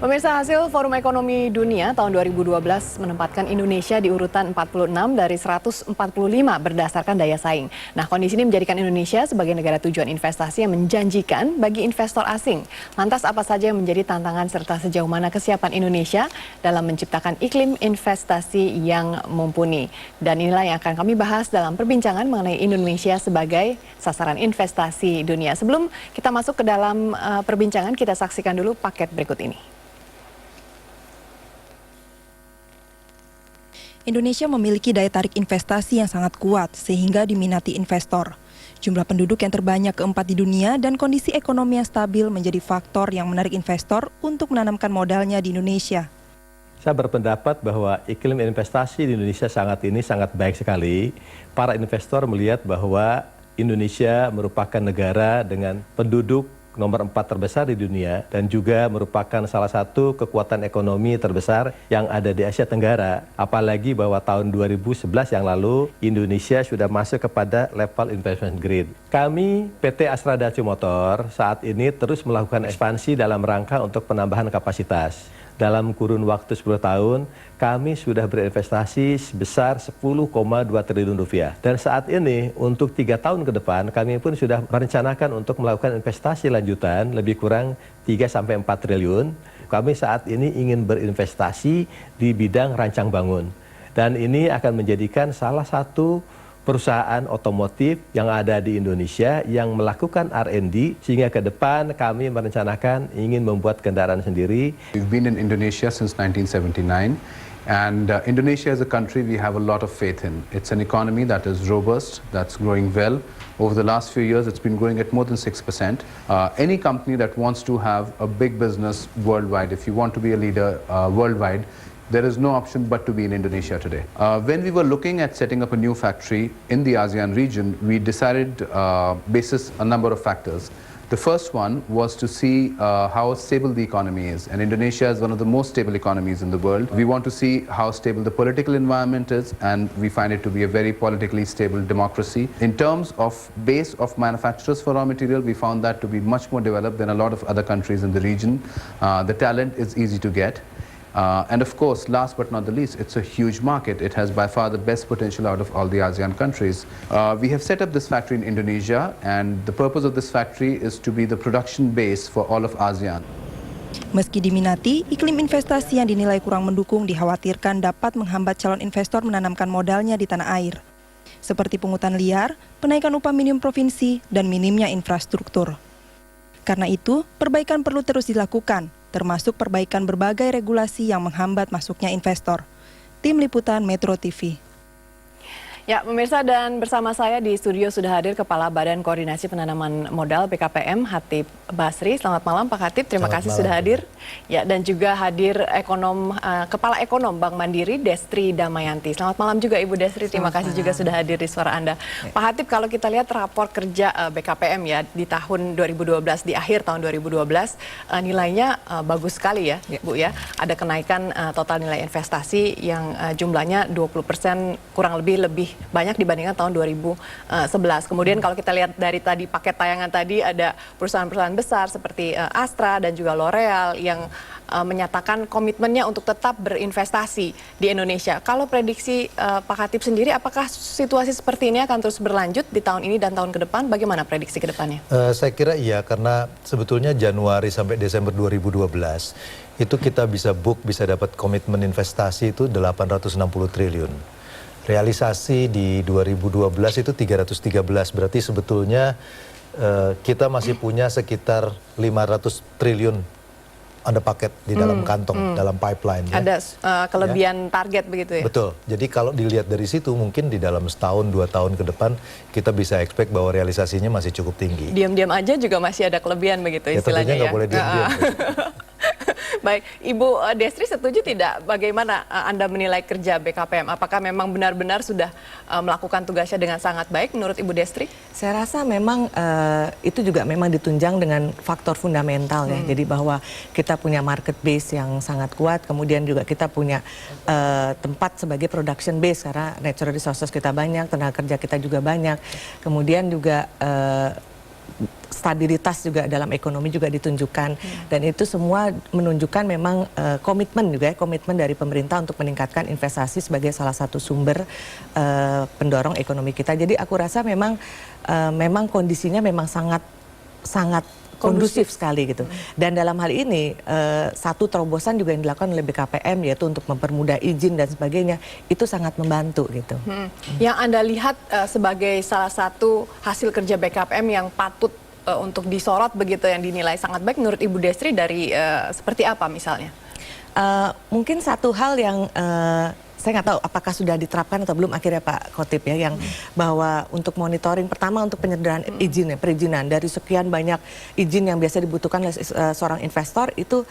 Pemirsa, hasil Forum Ekonomi Dunia tahun 2012 menempatkan Indonesia di urutan 46 dari 145 berdasarkan daya saing. Nah, kondisi ini menjadikan Indonesia sebagai negara tujuan investasi yang menjanjikan bagi investor asing. Lantas apa saja yang menjadi tantangan serta sejauh mana kesiapan Indonesia dalam menciptakan iklim investasi yang mumpuni? Dan inilah yang akan kami bahas dalam perbincangan mengenai Indonesia sebagai sasaran investasi dunia. Sebelum kita masuk ke dalam perbincangan, kita saksikan dulu paket berikut ini. Indonesia memiliki daya tarik investasi yang sangat kuat sehingga diminati investor. Jumlah penduduk yang terbanyak keempat di dunia dan kondisi ekonomi yang stabil menjadi faktor yang menarik investor untuk menanamkan modalnya di Indonesia. Saya berpendapat bahwa iklim investasi di Indonesia sangat baik sekali. Para investor melihat bahwa Indonesia merupakan negara dengan penduduk nomor 4 terbesar di dunia dan juga merupakan salah satu kekuatan ekonomi terbesar yang ada di Asia Tenggara. Apalagi bahwa tahun 2011 yang lalu Indonesia sudah masuk kepada level investment grade. Kami PT Astra Dacu Motor saat ini terus melakukan ekspansi dalam rangka untuk penambahan kapasitas. Dalam kurun waktu 10 tahun, kami sudah berinvestasi sebesar 10,2 triliun rupiah. Dan saat ini, untuk 3 tahun ke depan, kami pun sudah merencanakan untuk melakukan investasi lanjutan lebih kurang 3-4 triliun. Kami saat ini ingin berinvestasi di bidang rancang bangun. Dan ini akan menjadikan salah satu perusahaan otomotif yang ada di Indonesia yang melakukan R&D sehingga ke depan kami merencanakan ingin membuat kendaraan sendiri. We've been in Indonesia since 1979 and Indonesia as a country we have a lot of faith in. It's an economy that is robust, that's growing well. Over the last few years it's been growing at more than 6%. Any company that wants to have a big business worldwide, if you want to be a leader worldwide, there is no option but to be in Indonesia today. When we were looking at setting up a new factory in the ASEAN region, we decided basis a number of factors. The first one was to see how stable the economy is, and Indonesia is one of the most stable economies in the world. We want to see how stable the political environment is, and we find it to be a very politically stable democracy. In terms of base of manufacturers for raw material, we found that to be much more developed than a lot of other countries in the region. The talent is easy to get. And of course, last but not the least, it's a huge market. It has by far the best potential out of all the ASEAN countries. We have set up this factory in Indonesia, and the purpose of this factory is to be the production base for all of ASEAN. Meski diminati, iklim investasi yang dinilai kurang mendukung dikhawatirkan dapat menghambat calon investor menanamkan modalnya di tanah air. Seperti pungutan liar, penaikan upah minimum provinsi, dan minimnya infrastruktur. Karena itu, perbaikan perlu terus dilakukan, termasuk perbaikan berbagai regulasi yang menghambat masuknya investor. Tim Liputan Metro TV. Ya, pemirsa, dan bersama saya di studio sudah hadir Kepala Badan Koordinasi Penanaman Modal BKPM, Hatip Basri. Selamat malam Pak Hatip, terima kasih sudah hadir. Ya, dan juga hadir Kepala Ekonom Bank Mandiri, Destri Damayanti. Selamat malam juga Ibu Destri, terima kasih juga sudah hadir di Suara Anda. Pak Hatip, kalau kita lihat rapor kerja BKPM ya di tahun 2012, di akhir tahun 2012, nilainya bagus sekali ya, Bu ya. Ada kenaikan total nilai investasi yang jumlahnya 20% kurang lebih banyak dibandingkan tahun 2011. Kemudian kalau kita lihat dari tadi paket tayangan tadi, ada perusahaan-perusahaan besar seperti Astra dan juga L'Oreal yang menyatakan komitmennya untuk tetap berinvestasi di Indonesia. Kalau prediksi Pak Hatip sendiri, apakah situasi seperti ini akan terus berlanjut di tahun ini dan tahun ke depan? Bagaimana prediksi ke depannya? Saya kira iya, karena sebetulnya Januari sampai Desember 2012 itu kita bisa dapat komitmen investasi itu 860 triliun. Realisasi di 2012 itu 313, berarti sebetulnya kita masih punya sekitar 500 triliun ada paket di dalam kantong, dalam pipeline. Ya. Ada kelebihan target begitu ya? Betul, jadi kalau dilihat dari situ mungkin di dalam setahun, 2 tahun ke depan kita bisa expect bahwa realisasinya masih cukup tinggi. Diam-diam aja juga masih ada kelebihan begitu istilahnya ya? Tentunya nggak boleh diam-diam. Baik, Ibu Destri setuju tidak bagaimana Anda menilai kerja BKPM? Apakah memang benar-benar sudah melakukan tugasnya dengan sangat baik menurut Ibu Destri? Saya rasa memang itu juga memang ditunjang dengan faktor fundamental ya. Jadi bahwa kita punya market base yang sangat kuat, kemudian juga kita punya tempat sebagai production base karena natural resources kita banyak, tenaga kerja kita juga banyak. Kemudian juga stabilitas juga dalam ekonomi juga ditunjukkan, dan itu semua menunjukkan memang komitmen juga ya, komitmen dari pemerintah untuk meningkatkan investasi sebagai salah satu sumber pendorong ekonomi kita. Jadi aku rasa memang kondisinya memang sangat kondusif sekali gitu. Dan dalam hal ini satu terobosan juga yang dilakukan oleh BKPM, yaitu untuk mempermudah izin dan sebagainya, itu sangat membantu gitu. Yang Anda lihat sebagai salah satu hasil kerja BKPM yang patut untuk disorot begitu, yang dinilai sangat baik menurut Ibu Destri, dari seperti apa misalnya? Mungkin satu hal yang saya nggak tahu apakah sudah diterapkan atau belum akhirnya Pak Khotib ya, yang bahwa untuk monitoring pertama untuk penyederhanaan izin ya, perizinan dari sekian banyak izin yang biasa dibutuhkan oleh seorang investor itu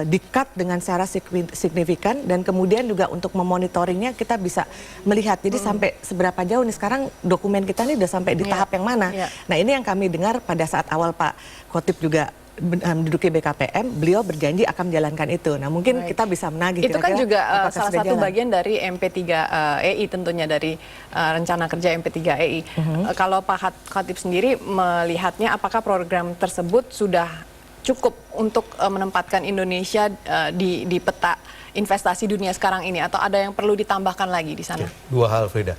di-cut dengan secara signifikan, dan kemudian juga untuk memonitoringnya kita bisa melihat jadi sampai seberapa jauh nih sekarang dokumen kita ini udah sampai di tahap yang mana. Nah, ini yang kami dengar pada saat awal Pak Khotib juga menduduki BKPM, beliau berjanji akan menjalankan itu. Nah, mungkin kita bisa menagih. Itu kan juga salah satu bagian dari MP3EI tentunya, dari rencana kerja MP3EI. Kalau Pak Khotib sendiri melihatnya, apakah program tersebut sudah cukup untuk menempatkan Indonesia di peta investasi dunia sekarang ini, atau ada yang perlu ditambahkan lagi di sana? Dua hal, Frida.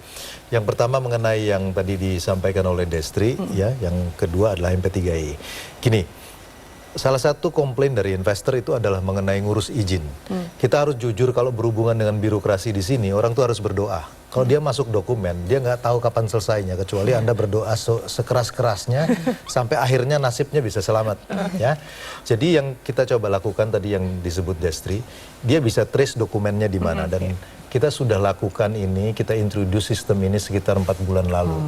Yang pertama mengenai yang tadi disampaikan oleh Destri, ya. Yang kedua adalah MP3EI. Gini, salah satu komplain dari investor itu adalah mengenai ngurus izin. Kita harus jujur, kalau berhubungan dengan birokrasi di sini, orang tuh harus berdoa. Kalau dia masuk dokumen, dia nggak tahu kapan selesainya, kecuali Anda berdoa sekeras-kerasnya sampai akhirnya nasibnya bisa selamat. Ya. Jadi yang kita coba lakukan tadi yang disebut Destri, dia bisa trace dokumennya di mana, dan kita sudah lakukan ini, kita introduce sistem ini sekitar 4 bulan lalu.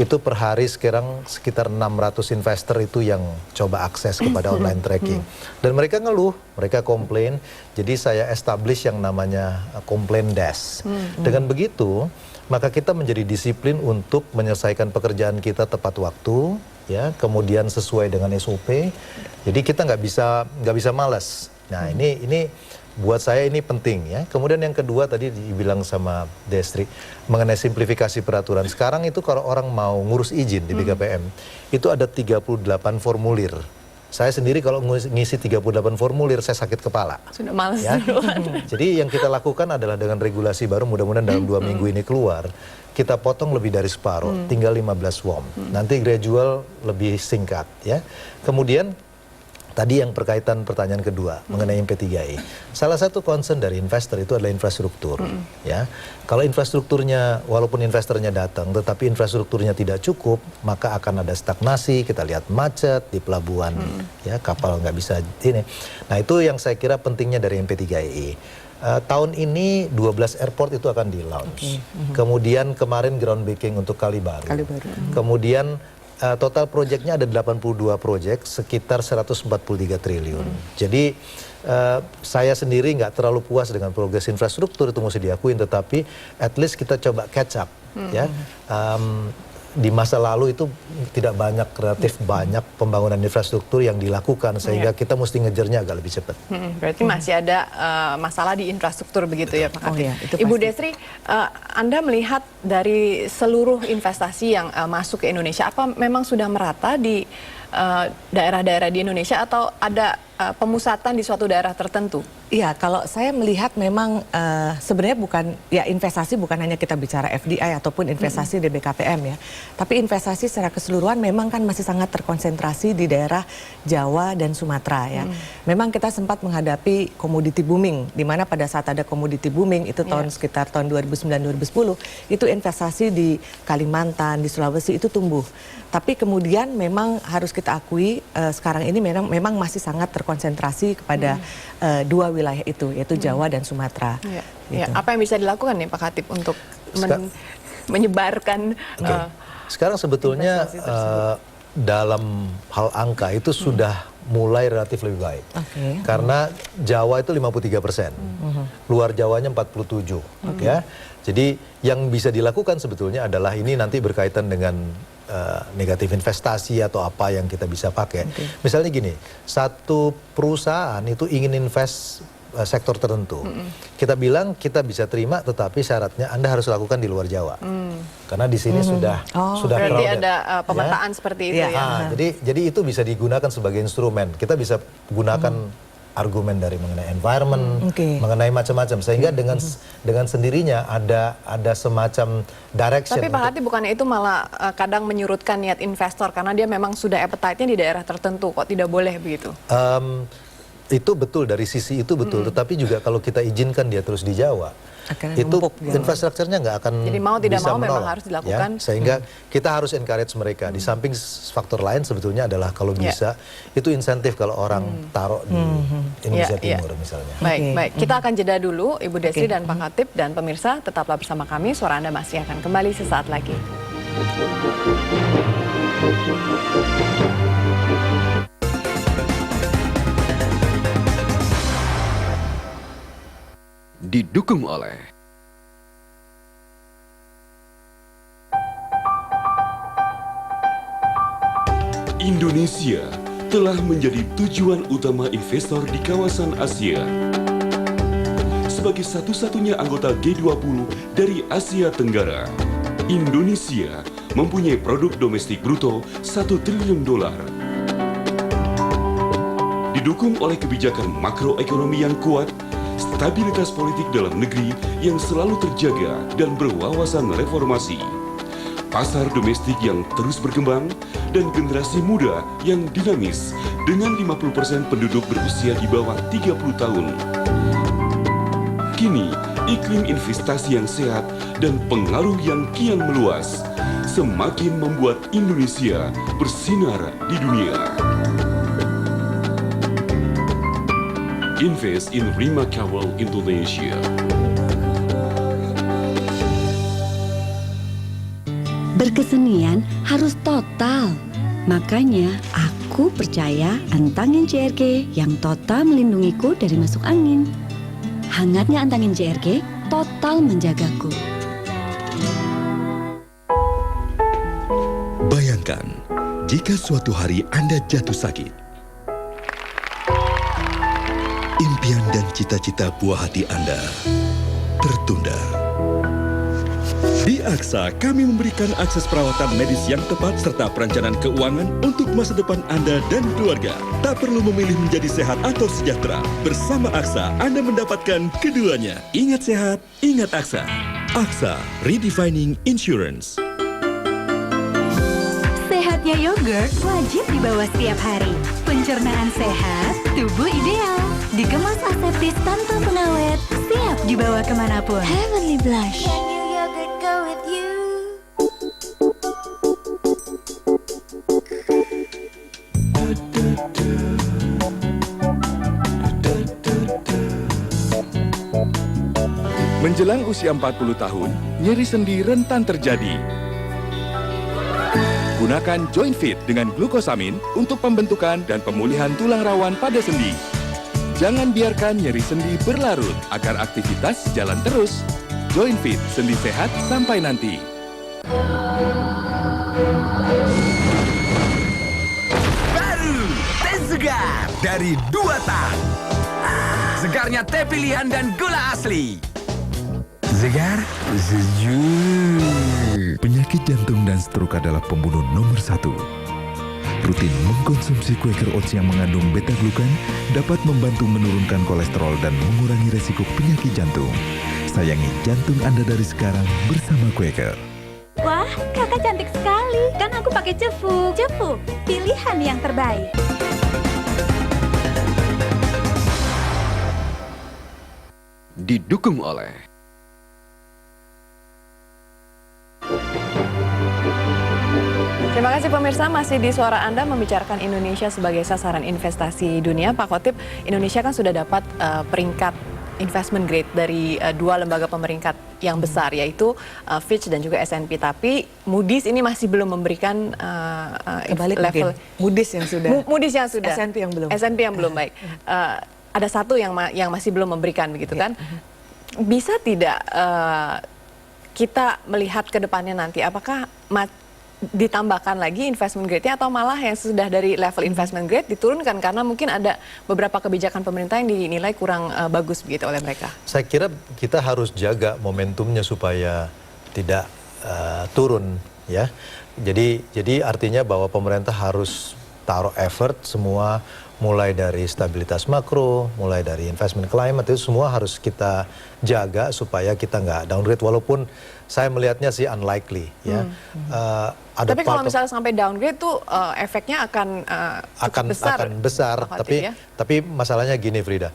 Itu per hari sekarang sekitar 600 investor itu yang coba akses kepada online tracking. Dan mereka ngeluh, mereka komplain, jadi saya establish yang namanya complaint desk. Dengan begitu, maka kita menjadi disiplin untuk menyelesaikan pekerjaan kita tepat waktu, ya, kemudian sesuai dengan SOP. Jadi kita nggak bisa malas. Nah, ini buat saya ini penting ya. Kemudian yang kedua tadi dibilang sama Destri mengenai simplifikasi peraturan. Sekarang itu kalau orang mau ngurus izin di BKPM, itu ada 38 formulir. Saya sendiri kalau ngisi 38 formulir, saya sakit kepala. Sudah malas ya. duluan. Jadi yang kita lakukan adalah dengan regulasi baru, mudah-mudahan dalam 2 minggu ini keluar, kita potong lebih dari separuh, tinggal 15 form. Nanti gradual lebih singkat ya. Kemudian tadi yang berkaitan pertanyaan kedua mengenai MP3EI. Salah satu concern dari investor itu adalah infrastruktur. Ya, kalau infrastrukturnya, walaupun investornya datang, tetapi infrastrukturnya tidak cukup, maka akan ada stagnasi. Kita lihat macet di pelabuhan, ya, kapal nggak bisa ini. Nah, itu yang saya kira pentingnya dari MP3EI. Tahun ini 12 airport itu akan di-launch. Kemudian kemarin groundbreaking untuk Kali Baru. Kemudian total proyeknya ada 82 proyek, sekitar 143 triliun. Jadi saya sendiri nggak terlalu puas dengan progres infrastruktur, itu mesti diakuin, tetapi at least kita coba catch up. Ya. Di masa lalu itu tidak banyak kreatif, banyak pembangunan infrastruktur yang dilakukan, sehingga kita mesti ngejarnya agak lebih cepat. Berarti masih ada masalah di infrastruktur begitu ya Pak Khotib. Itu Ibu pasti. Destri, Anda melihat dari seluruh investasi yang masuk ke Indonesia, apa memang sudah merata di daerah-daerah di Indonesia, atau ada pemusatan di suatu daerah tertentu? Iya, kalau saya melihat memang sebenarnya bukan, ya investasi bukan hanya kita bicara FDI ataupun investasi di BKPM ya. Tapi investasi secara keseluruhan memang kan masih sangat terkonsentrasi di daerah Jawa dan Sumatera ya. Memang kita sempat menghadapi komoditi booming, di mana pada saat ada komoditi booming itu sekitar tahun 2009-2010, itu investasi di Kalimantan, di Sulawesi itu tumbuh. Tapi kemudian memang harus kita akui sekarang ini memang masih sangat terkonsentrasi kepada dua wilayah itu, yaitu Jawa dan Sumatera. Ya, apa yang bisa dilakukan nih Pak Khotib untuk menyebarkan? Sekarang sebetulnya dalam hal angka itu sudah mulai relatif lebih baik. Karena Jawa itu 53%, luar Jawanya 47%. Ya. Jadi yang bisa dilakukan sebetulnya adalah ini nanti berkaitan dengan negatif investasi atau apa yang kita bisa pakai. Misalnya gini, satu perusahaan itu ingin invest sektor tertentu. Kita bilang kita bisa terima, tetapi syaratnya Anda harus lakukan di luar Jawa. Karena di sini sudah Berarti crowded, ada ya. pemetaan seperti itu ya. Jadi itu bisa digunakan sebagai instrumen. Kita bisa gunakan argumen dari mengenai environment, mengenai macam-macam, sehingga dengan sendirinya ada semacam direction. Tapi Pak Hatip, bukannya itu malah kadang menyurutkan niat investor karena dia memang sudah appetite-nya di daerah tertentu, kok tidak boleh begitu? Itu betul, dari sisi itu betul, tetapi juga kalau kita izinkan dia terus di Jawa, itu infrastrukturnya nggak akan jadi mau tidak bisa mau memang menolak, harus dilakukan. ya. Sehingga kita harus encourage mereka. Di samping faktor lain sebetulnya adalah kalau bisa itu insentif kalau orang taruh di Indonesia Timur misalnya. Baik. Kita akan jeda dulu, Ibu Desri dan Pak Hatip, dan pemirsa tetaplah bersama kami. Suara Anda masih akan kembali sesaat lagi. Didukung oleh Indonesia telah menjadi tujuan utama investor di kawasan Asia. Sebagai satu-satunya anggota G20 dari Asia Tenggara, Indonesia mempunyai produk domestik bruto 1 triliun dolar. Didukung oleh kebijakan makroekonomi yang kuat, stabilitas politik dalam negeri yang selalu terjaga dan berwawasan reformasi, pasar domestik yang terus berkembang, dan generasi muda yang dinamis dengan 50% penduduk berusia di bawah 30 tahun. Kini, iklim investasi yang sehat dan pengaruh yang kian meluas semakin membuat Indonesia bersinar di dunia. Invest in Remarkable Indonesia. Berkesenian harus total. Makanya aku percaya antangin JRG yang total melindungiku dari masuk angin. Hangatnya antangin JRG total menjagaku. Bayangkan jika suatu hari Anda jatuh sakit. Impian dan cita-cita buah hati Anda tertunda. Di AXA, kami memberikan akses perawatan medis yang tepat serta perencanaan keuangan untuk masa depan Anda dan keluarga. Tak perlu memilih menjadi sehat atau sejahtera. Bersama AXA, Anda mendapatkan keduanya. Ingat sehat, ingat AXA. AXA, Redefining Insurance. Sehatnya yogurt wajib dibawa setiap hari. Pencernaan sehat, tubuh ideal. Dikemas aseptis tanpa pengawet, siap dibawa kemanapun. Heavenly Blush. Menjelang usia 40 tahun, nyeri sendi rentan terjadi. Gunakan Joint Fit dengan glukosamin untuk pembentukan dan pemulihan tulang rawan pada sendi. Jangan biarkan nyeri sendi berlarut agar aktivitas jalan terus. Joint Fit, sendi sehat sampai nanti. Baru, teh segar dari 2 Tang. Segarnya teh pilihan dan gula asli. Segar, sejuk. Penyakit jantung dan stroke adalah pembunuh nomor 1. Rutin mengkonsumsi Quaker Oats yang mengandung beta-glukan dapat membantu menurunkan kolesterol dan mengurangi resiko penyakit jantung. Sayangi jantung Anda dari sekarang bersama Quaker. Wah, kakak cantik sekali. Kan aku pakai Cefu. Cefu, pilihan yang terbaik. Didukung oleh Terima kasih pemirsa, masih di Suara Anda membicarakan Indonesia sebagai sasaran investasi dunia. Pak Khotib, Indonesia kan sudah dapat peringkat investment grade dari 2 lembaga pemeringkat yang besar, yaitu Fitch dan juga S&P. Tapi Moody's ini masih belum memberikan level. Moody's yang sudah. Moody's yang sudah. S&P yang belum. S&P yang belum, baik. Ada satu yang masih belum memberikan, begitu kan? Bisa tidak kita melihat ke depannya nanti, apakah ditambahkan lagi investment grade-nya atau malah yang sudah dari level investment grade diturunkan karena mungkin ada beberapa kebijakan pemerintah yang dinilai kurang bagus begitu oleh mereka? Saya kira kita harus jaga momentumnya supaya tidak turun ya. Jadi artinya bahwa pemerintah harus taruh effort semua, mulai dari stabilitas makro, mulai dari investment climate, itu semua harus kita jaga supaya kita nggak downgrade, walaupun saya melihatnya sih unlikely ya. Tapi kalau misalnya sampai downgrade tuh efeknya akan besar. Tapi masalahnya gini Frida,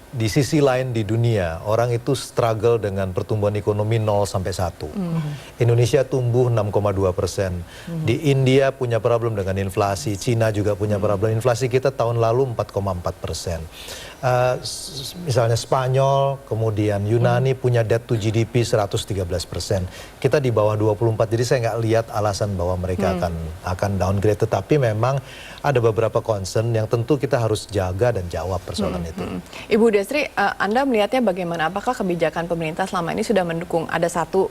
di sisi lain di dunia orang itu struggle dengan pertumbuhan ekonomi 0 sampai 1. Indonesia tumbuh 6,2%. Di India punya problem dengan inflasi, Cina juga punya problem. Inflasi kita tahun lalu 4,4%. Misalnya Spanyol, kemudian Yunani punya debt to GDP 113%. Kita di bawah 24, jadi saya nggak lihat alasan bahwa mereka akan downgrade. Tetapi memang ada beberapa concern yang tentu kita harus jaga dan jawab persoalan itu. Ibu Desri, Anda melihatnya bagaimana? Apakah kebijakan pemerintah selama ini sudah mendukung ada satu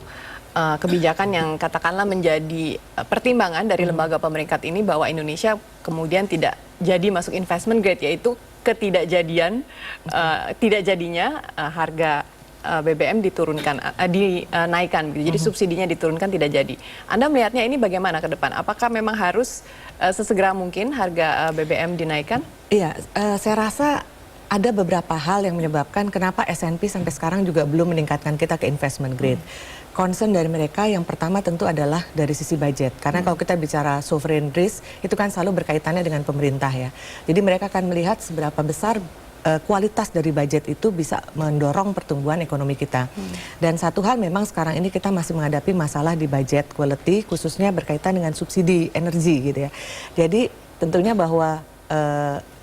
kebijakan yang katakanlah menjadi pertimbangan dari lembaga pemerintah ini bahwa Indonesia kemudian tidak jadi masuk investment grade, yaitu tidak jadinya harga BBM diturunkan, dinaikkan, jadi subsidinya diturunkan tidak jadi. Anda melihatnya ini bagaimana ke depan? Apakah memang harus sesegera mungkin harga BBM dinaikkan? Iya, saya rasa ada beberapa hal yang menyebabkan kenapa S&P sampai sekarang juga belum meningkatkan kita ke investment grade. Concern dari mereka yang pertama tentu adalah dari sisi budget. Karena kalau kita bicara sovereign risk, itu kan selalu berkaitannya dengan pemerintah ya. Jadi mereka akan melihat seberapa besar kualitas dari budget itu bisa mendorong pertumbuhan ekonomi kita. Dan satu hal memang sekarang ini kita masih menghadapi masalah di budget quality, khususnya berkaitan dengan subsidi energi gitu ya. Jadi tentunya bahwa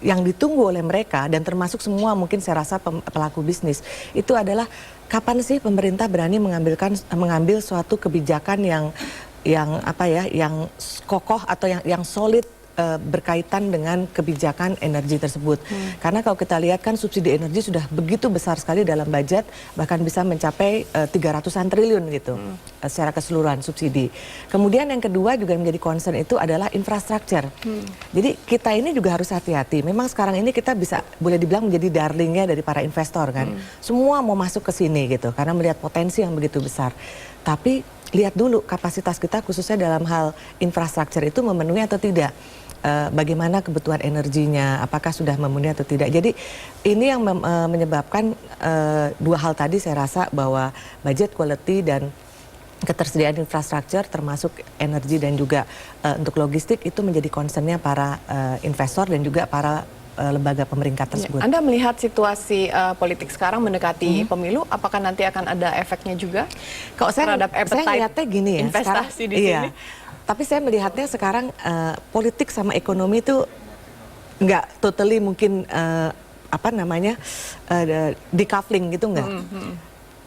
yang ditunggu oleh mereka dan termasuk semua mungkin saya rasa pelaku bisnis itu adalah kapan sih pemerintah berani mengambil suatu kebijakan yang kokoh atau yang solid berkaitan dengan kebijakan energi tersebut. Karena kalau kita lihat kan subsidi energi sudah begitu besar sekali dalam budget, bahkan bisa mencapai 300-an triliun gitu secara keseluruhan subsidi. Kemudian yang kedua juga menjadi concern itu adalah infrastruktur. Jadi kita ini juga harus hati-hati. Memang sekarang ini kita bisa boleh dibilang menjadi darlingnya dari para investor kan. Semua mau masuk ke sini gitu karena melihat potensi yang begitu besar. Tapi lihat dulu kapasitas kita khususnya dalam hal infrastruktur itu memenuhi atau tidak. Bagaimana kebutuhan energinya, apakah sudah memenuhi atau tidak. Jadi ini yang menyebabkan dua hal tadi saya rasa bahwa budget quality dan ketersediaan infrastruktur termasuk energi dan juga untuk logistik itu menjadi concernnya para investor dan juga para lembaga pemerintah tersebut. Anda melihat situasi politik sekarang mendekati pemilu, apakah nanti akan ada efeknya juga? Kalau saya lihatnya gini ya, investasi di sini. Tapi saya melihatnya sekarang politik sama ekonomi itu nggak totally mungkin decoupling gitu nggak.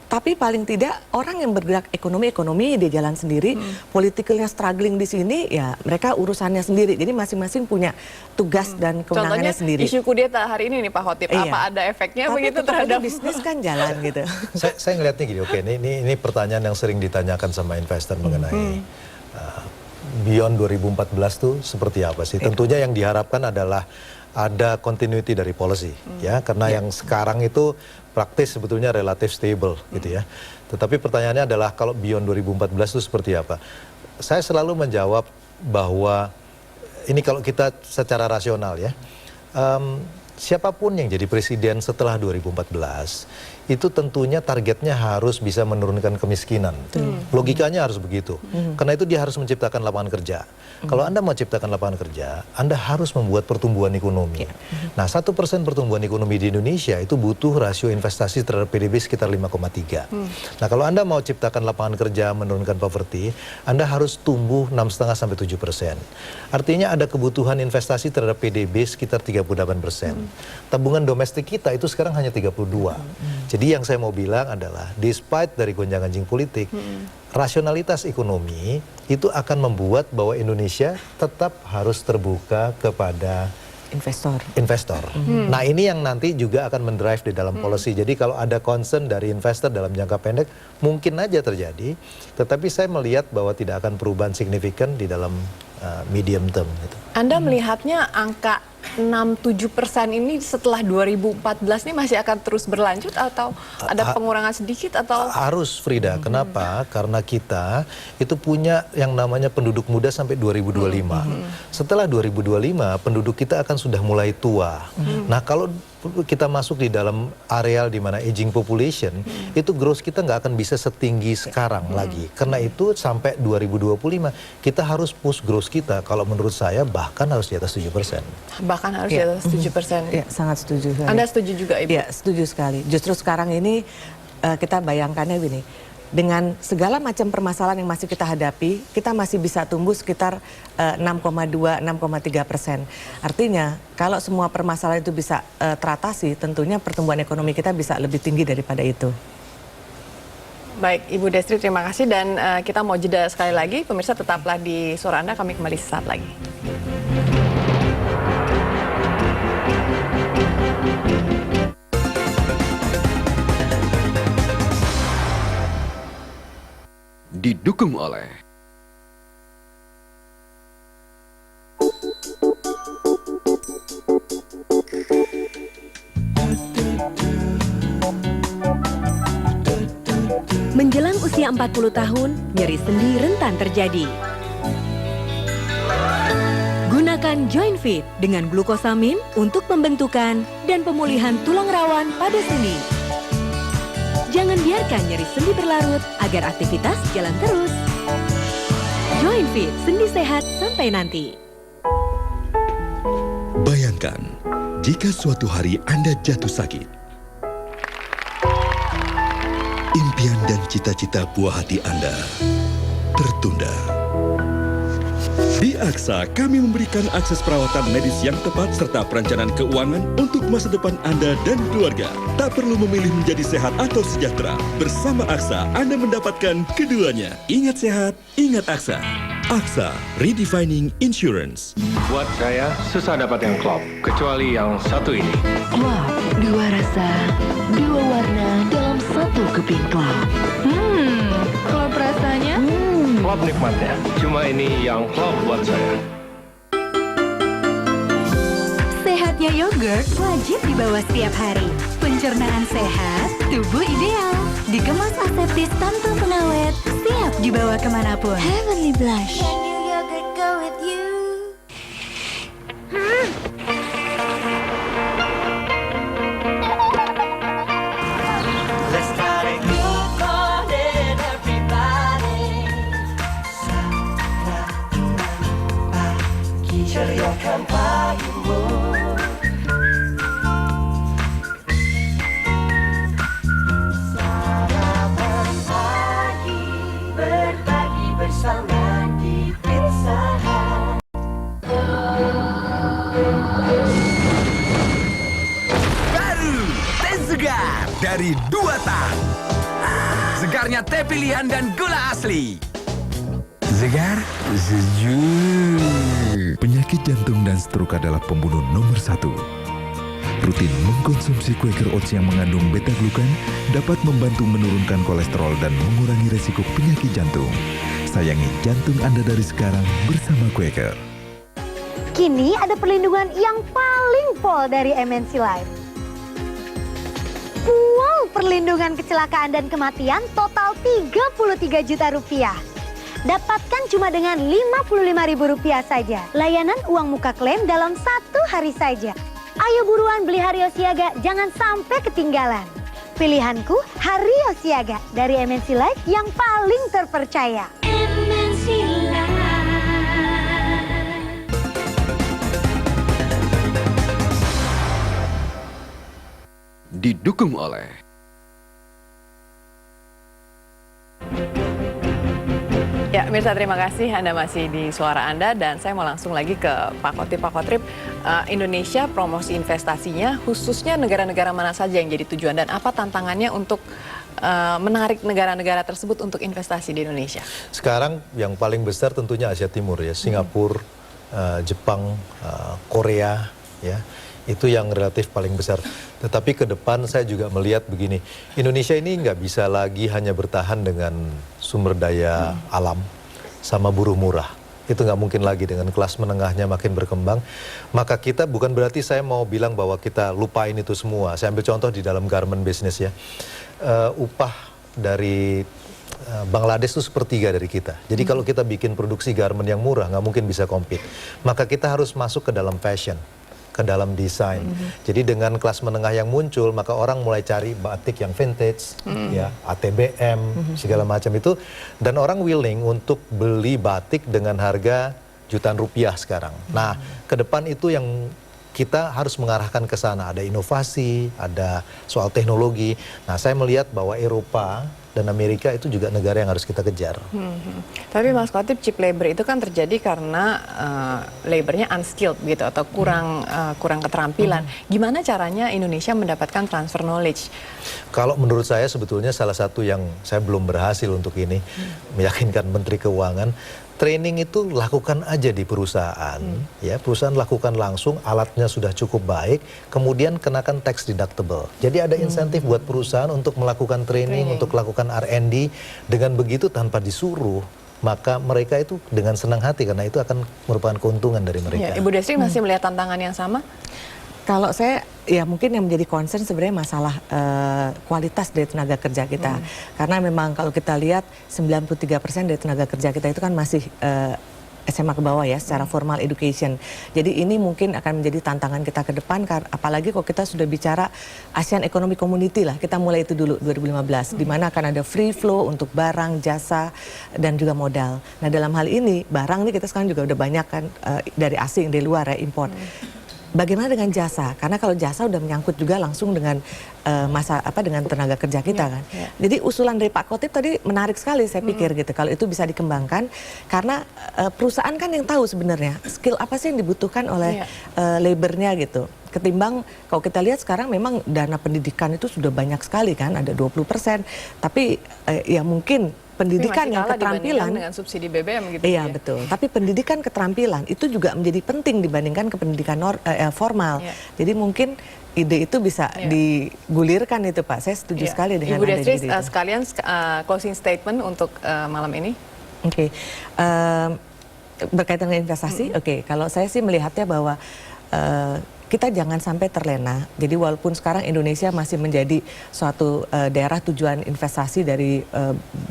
Tapi paling tidak orang yang bergerak ekonomi dia jalan sendiri, politikalnya struggling di sini ya mereka urusannya sendiri. Jadi masing-masing punya tugas dan kewenangannya sendiri. Contohnya isu kudeta hari ini nih Pak Khotib, apa ada efeknya begitu terhadap bisnis kan jalan gitu. Saya ngelihatnya gini, oke, ini pertanyaan yang sering ditanyakan sama investor mengenai beyond 2014 tuh seperti apa sih? Tentunya yang diharapkan adalah ada continuity dari policy ya, karena yang sekarang itu praktis sebetulnya relatif stable gitu ya. Tetapi pertanyaannya adalah kalau beyond 2014 itu seperti apa? Saya selalu menjawab bahwa ini kalau kita secara rasional ya, siapapun yang jadi presiden setelah 2014 itu tentunya targetnya harus bisa menurunkan kemiskinan. Logikanya harus begitu. Karena itu dia harus menciptakan lapangan kerja. Kalau Anda mau ciptakan lapangan kerja, Anda harus membuat pertumbuhan ekonomi. Nah, 1% pertumbuhan ekonomi di Indonesia itu butuh rasio investasi terhadap PDB sekitar 5,3. Nah, kalau Anda mau ciptakan lapangan kerja, menurunkan poverty, Anda harus tumbuh 6,5 sampai 7%. Artinya ada kebutuhan investasi terhadap PDB sekitar 38%. Tabungan domestik kita itu sekarang hanya 32. Jadi yang saya mau bilang adalah despite dari gonjang-ganjing politik, rasionalitas ekonomi itu akan membuat bahwa Indonesia tetap harus terbuka kepada investor. Nah ini yang nanti juga akan mendrive di dalam policy. Jadi kalau ada concern dari investor dalam jangka pendek mungkin aja terjadi, tetapi saya melihat bahwa tidak akan perubahan signifikan di dalam medium term. Gitu. Anda melihatnya angka 6-7% ini setelah 2014 ini masih akan terus berlanjut atau ada pengurangan sedikit atau? Harus, Frida. Kenapa? Karena kita itu punya yang namanya penduduk muda sampai 2025. Setelah 2025 penduduk kita akan sudah mulai tua. Nah kalau kita masuk di dalam areal di mana aging population, itu growth kita nggak akan bisa setinggi sekarang lagi. Karena itu sampai 2025 kita harus push growth kita. Kalau menurut saya bahkan harus di atas 7%. Bahkan harus di atas 7%. Ya, sangat setuju. Anda setuju juga, Ibu? Ya, setuju sekali. Justru sekarang ini kita bayangkannya gini, dengan segala macam permasalahan yang masih kita hadapi, kita masih bisa tumbuh sekitar 6,2-6,3%. Artinya, kalau semua permasalahan itu bisa teratasi, tentunya pertumbuhan ekonomi kita bisa lebih tinggi daripada itu. Baik, Ibu Destri, terima kasih. Dan kita mau jeda sekali lagi. Pemirsa tetaplah di Suara Anda, kami kembali sesaat lagi. Didukung oleh Menjelang usia 40 tahun, nyeri sendi rentan terjadi. Gunakan Joint Fit dengan glukosamin untuk pembentukan dan pemulihan tulang rawan pada sendi. Jangan biarkan nyeri sendi berlarut agar aktivitas jalan terus. Joint Fit, sendi sehat sampai nanti. Bayangkan, jika suatu hari Anda jatuh sakit, impian dan cita-cita buah hati Anda tertunda. Di AXA, kami memberikan akses perawatan medis yang tepat serta perencanaan keuangan untuk masa depan Anda dan keluarga. Tak perlu memilih menjadi sehat atau sejahtera. Bersama AXA, Anda mendapatkan keduanya. Ingat sehat, ingat AXA. AXA, Redefining Insurance. Buat saya, susah dapat yang klop, kecuali yang satu ini. Klop, dua rasa, dua warna dalam satu keping klop. Klop rasanya? Klop nikmatnya, cuma ini yang klop buat saya. Sehatnya yogurt wajib dibawa setiap hari. Pencernaan sehat, tubuh ideal. Dikemas aseptis tanpa pengawet, siap dibawa kemanapun. Heavenly Blush. Ceriakan pagimu. Sarapan pagi, berbagi bersama di Pizza Hut. Baru teh segar dari Dua Tang. Segarnya teh pilihan dan gula asli. Segar, sejuk. Penyakit jantung dan stroke adalah pembunuh nomor 1. Rutin mengkonsumsi Quaker Oats yang mengandung beta-glukan dapat membantu menurunkan kolesterol dan mengurangi resiko penyakit jantung. Sayangi jantung Anda dari sekarang bersama Quaker. Kini ada perlindungan yang paling pol dari MNC Life. Wow, perlindungan kecelakaan dan kematian total 33 juta rupiah. Dapatkan cuma dengan Rp55.000 saja. Layanan uang muka klaim dalam 1 hari saja. Ayo buruan beli Hario Siaga, jangan sampai ketinggalan. Pilihanku Hario Siaga dari MNC Life yang paling terpercaya. MNC Life. Didukung oleh Ya, pemirsa, terima kasih Anda masih di Suara Anda dan saya mau langsung lagi ke Pak Khotrip. Pak Khotrip, Indonesia promosi investasinya khususnya negara-negara mana saja yang jadi tujuan dan apa tantangannya untuk menarik negara-negara tersebut untuk investasi di Indonesia? Sekarang yang paling besar tentunya Asia Timur ya, Singapura, Jepang, Korea, ya. Itu yang relatif paling besar. Tetapi ke depan saya juga melihat begini, Indonesia ini nggak bisa lagi hanya bertahan dengan sumber daya alam sama buruh murah. Itu nggak mungkin lagi, dengan kelas menengahnya makin berkembang. Maka kita, bukan berarti saya mau bilang bahwa kita lupain itu semua. Saya ambil contoh di dalam garment business ya. Upah dari Bangladesh itu sepertiga dari kita. Jadi kalau kita bikin produksi garment yang murah, nggak mungkin bisa compete. Maka kita harus masuk ke dalam fashion, ke dalam desain. Jadi dengan kelas menengah yang muncul, maka orang mulai cari batik yang vintage, ya, ATBM, segala macam itu, dan orang willing untuk beli batik dengan harga jutaan rupiah sekarang. Nah, ke depan itu yang kita harus mengarahkan ke sana. Ada inovasi, ada soal teknologi. Nah, saya melihat bahwa Eropa dan Amerika itu juga negara yang harus kita kejar. Tapi Mas Khatib, cheap labor itu kan terjadi karena labornya unskilled gitu, atau kurang keterampilan. Gimana caranya Indonesia mendapatkan transfer knowledge? Kalau menurut saya sebetulnya salah satu yang saya belum berhasil untuk ini, meyakinkan Menteri Keuangan, training itu lakukan aja di perusahaan, ya, perusahaan lakukan langsung, alatnya sudah cukup baik, kemudian kenakan tax deductible. Jadi ada insentif buat perusahaan untuk melakukan training, untuk melakukan R&D. Dengan begitu tanpa disuruh, maka mereka itu dengan senang hati, karena itu akan merupakan keuntungan dari mereka. Ya, Ibu Destri masih melihat tantangan yang sama? Kalau saya, ya mungkin yang menjadi concern sebenarnya masalah kualitas dari tenaga kerja kita. Karena memang kalau kita lihat 93% dari tenaga kerja kita itu kan masih SMA ke bawah ya, secara formal education. Jadi ini mungkin akan menjadi tantangan kita ke depan, apalagi kalau kita sudah bicara ASEAN Economic Community lah, kita mulai itu dulu 2015, di mana akan ada free flow untuk barang, jasa, dan juga modal. Nah, dalam hal ini, barang nih kita sekarang juga udah banyak kan dari asing, dari luar ya, import. Bagaimana dengan jasa? Karena kalau jasa udah menyangkut juga langsung dengan dengan tenaga kerja kita kan. Jadi usulan dari Pak Khatib tadi menarik sekali saya pikir gitu. Kalau itu bisa dikembangkan, karena perusahaan kan yang tahu sebenarnya skill apa sih yang dibutuhkan oleh labornya gitu. Ketimbang kalau kita lihat sekarang memang dana pendidikan itu sudah banyak sekali kan, ada 20%. Tapi ya mungkin pendidikan yang keterampilan dengan subsidi BBM gitu. Iya, betul. Tapi pendidikan keterampilan itu juga menjadi penting dibandingkan ke pendidikan formal. Jadi mungkin ide itu bisa digulirkan itu, Pak. Saya setuju sekali dengan Ibu Destri, ide itu. sekalian closing statement untuk malam ini. Oke. Berkaitan dengan investasi, kalau saya sih melihatnya bahwa kita jangan sampai terlena. Jadi walaupun sekarang Indonesia masih menjadi suatu daerah tujuan investasi dari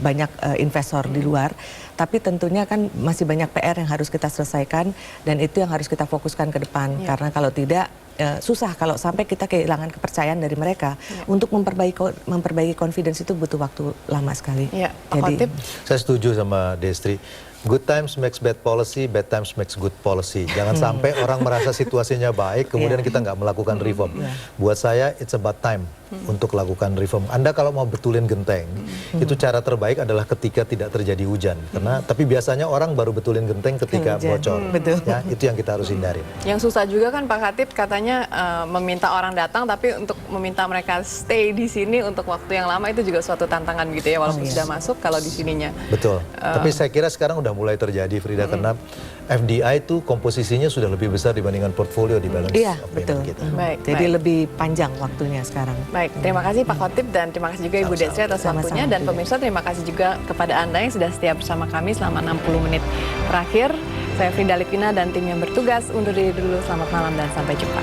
banyak investor di luar, tapi tentunya kan masih banyak PR yang harus kita selesaikan, dan itu yang harus kita fokuskan ke depan. Karena kalau tidak, susah kalau sampai kita kehilangan kepercayaan dari mereka. Untuk memperbaiki confidence itu butuh waktu lama sekali. Jadi, saya setuju sama Destri. Good times makes bad policy, bad times makes good policy. Jangan sampai orang merasa situasinya baik, kemudian kita nggak melakukan reform. Buat saya, it's about time untuk lakukan reform. Anda kalau mau betulin genteng, itu cara terbaik adalah ketika tidak terjadi hujan. Tapi biasanya orang baru betulin genteng ketika bocor. Ya, itu yang kita harus hindari. Yang susah juga kan Pak Khatib, katanya meminta orang datang, tapi untuk meminta mereka stay di sini untuk waktu yang lama itu juga suatu tantangan gitu ya, walaupun sudah masuk kalau di sininya. Betul. Tapi saya kira sekarang udah mulai terjadi, Frida, karena FDI itu komposisinya sudah lebih besar dibandingkan portfolio di balance of payment kita. Jadi lebih panjang waktunya sekarang. Baik, terima kasih Pak Khatib, dan terima kasih juga Ibu Destri atas waktunya, dan pemirsa terima kasih juga kepada Anda yang sudah setia bersama kami selama 60 menit terakhir. Saya Frida Litwina dan tim yang bertugas undur diri dulu. Selamat malam dan sampai jumpa.